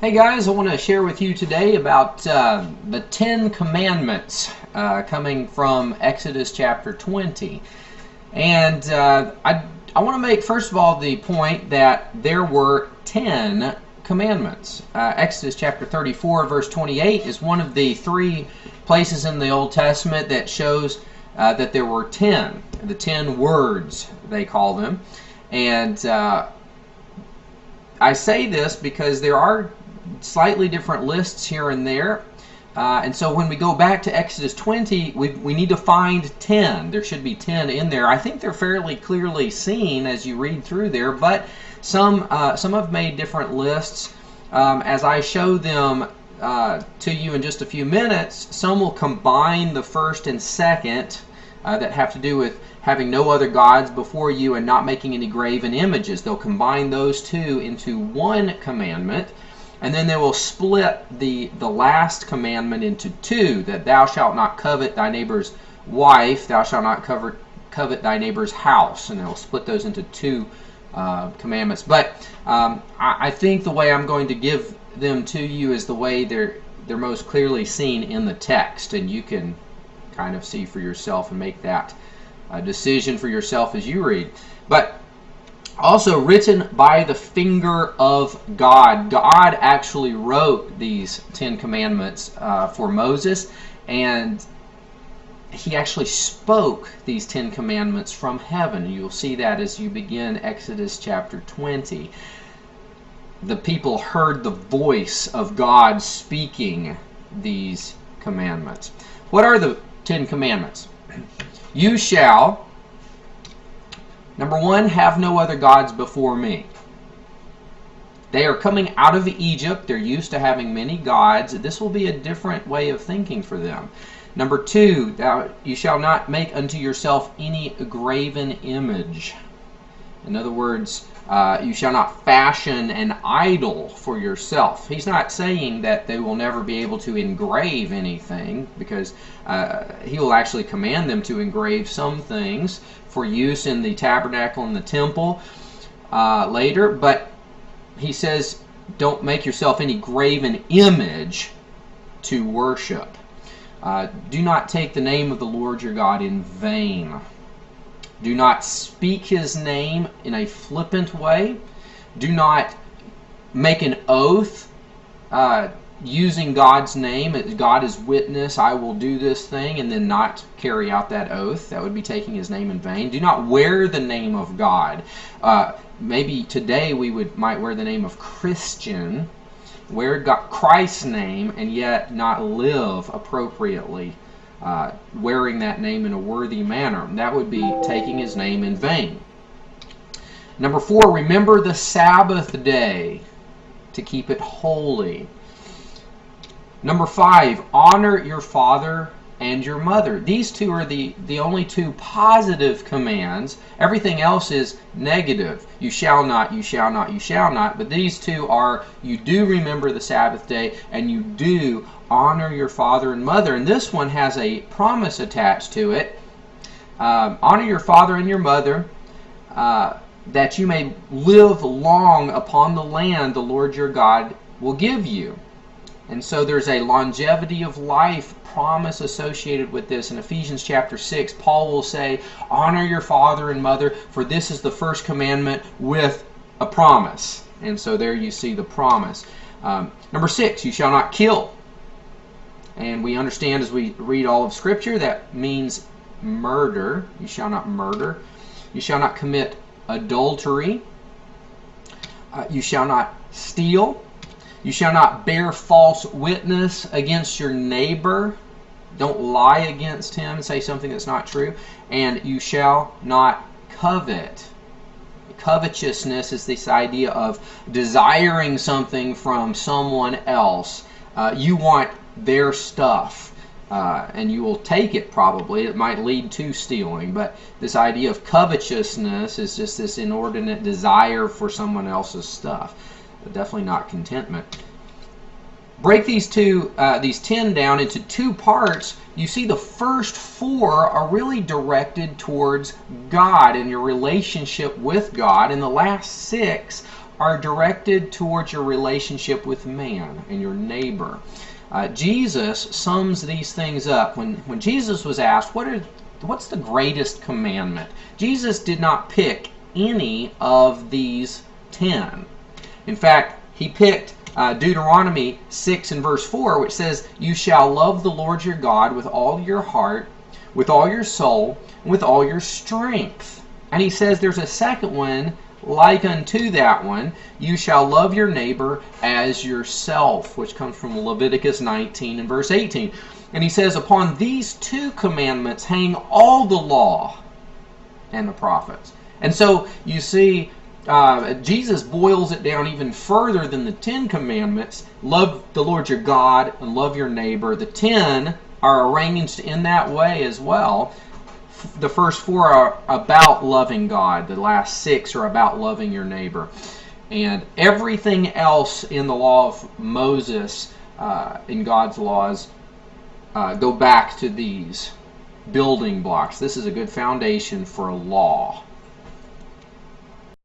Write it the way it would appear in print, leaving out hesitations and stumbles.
Hey guys, I want to share with you today about the 10 commandments coming from Exodus chapter 20. And I want to make, first of all, the point that there were 10 commandments. Exodus chapter 34, verse 28 is one of the three places in the Old Testament that shows that there were 10. The 10 words, they call them. And I say this because there are slightly different lists here and there. And so when we go back to Exodus 20, we need to find 10. There should be 10 in there. I think they're fairly clearly seen as you read through there, but some have made different lists. As I show them to you in just a few minutes, some will combine the first and second that have to do with having no other gods before you and not making any graven images. They'll combine those two into one commandment. And then they will split the last commandment into two, that thou shalt not covet thy neighbor's wife, thou shalt not covet thy neighbor's house. And they'll split those into two commandments. But I think the way I'm going to give them to you is the way they're most clearly seen in the text. And you can kind of see for yourself and make that decision for yourself as you read. But also written by the finger of God. God actually wrote these 10 commandments for Moses, and he actually spoke these 10 commandments from heaven. You'll see that as you begin Exodus chapter 20. The people heard the voice of God speaking these commandments. What are the 10 commandments? You shall, number one, have no other gods before me. They are coming out of Egypt. They're used to having many gods. This will be a different way of thinking for them. Number two, you shall not make unto yourself any graven image. In other words, you shall not fashion an idol for yourself. He's not saying that they will never be able to engrave anything, because he will actually command them to engrave some things for use in the tabernacle and the temple later. But he says, don't make yourself any graven image to worship. Do not take the name of the Lord your God in vain. Do not speak his name in a flippant way. Do not make an oath using God's name. God is witness, I will do this thing, and then not carry out that oath. That would be taking his name in vain. Do not wear the name of God. Maybe today we might wear the name of Christian, wear Christ's name, and yet not live appropriately, wearing that name in a worthy manner. That would be taking his name in vain. Number four, remember the Sabbath day to keep it holy. Number five, honor your father and your mother. These two are the only two positive commands. Everything else is negative. You shall not, you shall not, you shall not. But these two are, you do remember the Sabbath day, and you do honor your father and mother. And this one has a promise attached to it. Honor your father and your mother, that you may live long upon the land the Lord your God will give you. And so there's a longevity of life promise associated with this. In Ephesians chapter 6, Paul will say, honor your father and mother, for this is the first commandment with a promise. And so there you see the promise. Number six, you shall not kill. And we understand as we read all of Scripture that means murder. You shall not murder. You shall not commit adultery. You shall not steal. You shall not bear false witness against your neighbor. Don't lie against him and say something that's not true. And you shall not covet. Covetousness is this idea of desiring something from someone else. You want their stuff, and you will take it probably. It might lead to stealing, but this idea of covetousness is just this inordinate desire for someone else's stuff. Definitely not contentment. Break these 10 down into two parts. You see the first four are really directed towards God and your relationship with God, and the last six are directed towards your relationship with man and your neighbor. Jesus sums these things up. When Jesus was asked, what's the greatest commandment? Jesus did not pick any of these 10. In fact, he picked Deuteronomy 6 and verse 4, which says, "You shall love the Lord your God with all your heart, with all your soul, and with all your strength." And he says there's a second one like unto that one, "You shall love your neighbor as yourself," which comes from Leviticus 19 and verse 18. And he says, "Upon these 2 commandments hang all the law and the prophets." And so you see, Jesus boils it down even further than the 10 commandments. Love the Lord your God and love your neighbor. The 10 are arranged in that way as well. The first 4 are about loving God. The last 6 are about loving your neighbor. And everything else in the law of Moses, in God's laws, go back to these building blocks. This is a good foundation for a law.